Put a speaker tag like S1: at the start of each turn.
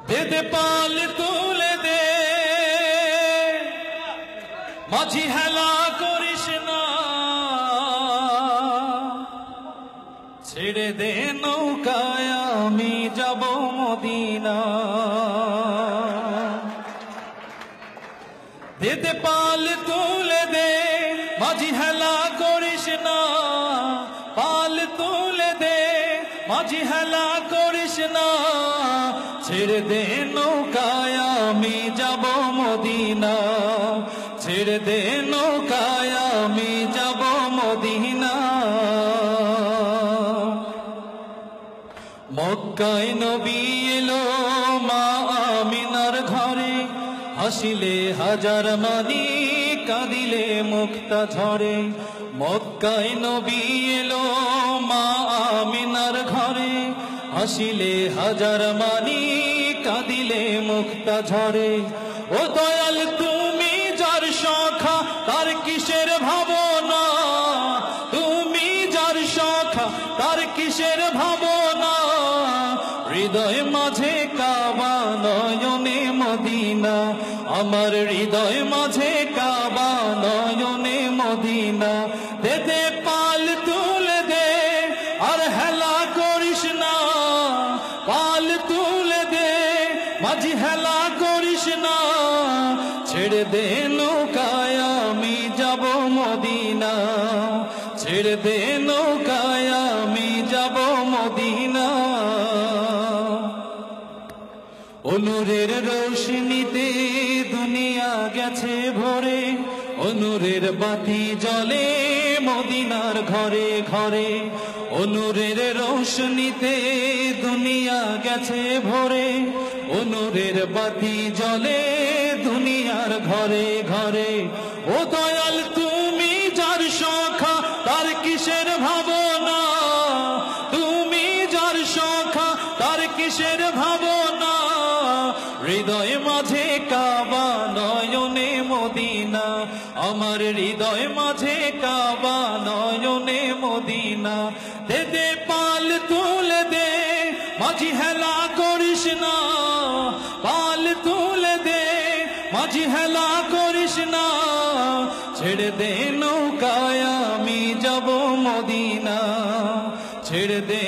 S1: দে দে পাল তুলে দে, মাঝি হেলা করিস না, ছেড়ে দে নৌকায় আমি যাব মদিনা। দে দে পাল তুলে দে, মাঝি হেলা করিস না, পাল তুলে দে, মাঝি হেলা করিস না, ছেড়ে দে নৌকায় আমি যাব মদিনা, ছেড়ে দে নৌকায় আমি যাব মদিনা। মক্কায় নবী এলো মা আমিনার ঘরে, হাসিলে হাজার মানি কাঁদিলে মুক্তা ঝরে। মক্কায় নবী এলো মা আমিনার ঘরে, হাসিলে হাজার মানি কাঁদিলে মুক্তা ঝরে। ও দয়াল তুমি যার সখা তার কিসের ভাবনা, তুমি যার সখা তার কিসের ভাবনা, হৃদয় মাঝে কাবা নয়নে মদিনা, আমার হৃদয় মাঝে কাবা নয়নে মদিনা। দে দে পাল তুলে দে আর হেলা করিস না, পাল তুলে দে মাঝি হেলা করিস না, ছেড়ে দে নৌকায় আমি যাব মদিনা, ছেড়ে দে নৌকায় আমি যাব মদিনা। নূরের রোশনীতে দুনিয়া গেছে ভরে, নূরের বাতি জ্বলে মদিনার ঘরে ঘরে। নূরের রোশনীতে দুনিয়া গেছে ভরে, নূরের বাতি জ্বলে দুনিয়ার ঘরে ঘরে। ও দয়াল তুমি যার সখা তার কিসের ভাবনা, তুমি যার সখা তার কিসের ভাবনা, হৃদয় মাঝে কাবা নয়নে মদিনা, আমার হৃদয় মাঝে কাবা নয়নে মদিনা। দে দে পাল তুলে দে, মাঝি হেলা করিস না, পাল তুলে দে, মাঝি হেলা করিস না, ছেড়ে দে নৌকায় আমি যাব মদিনা, ছেড়ে দে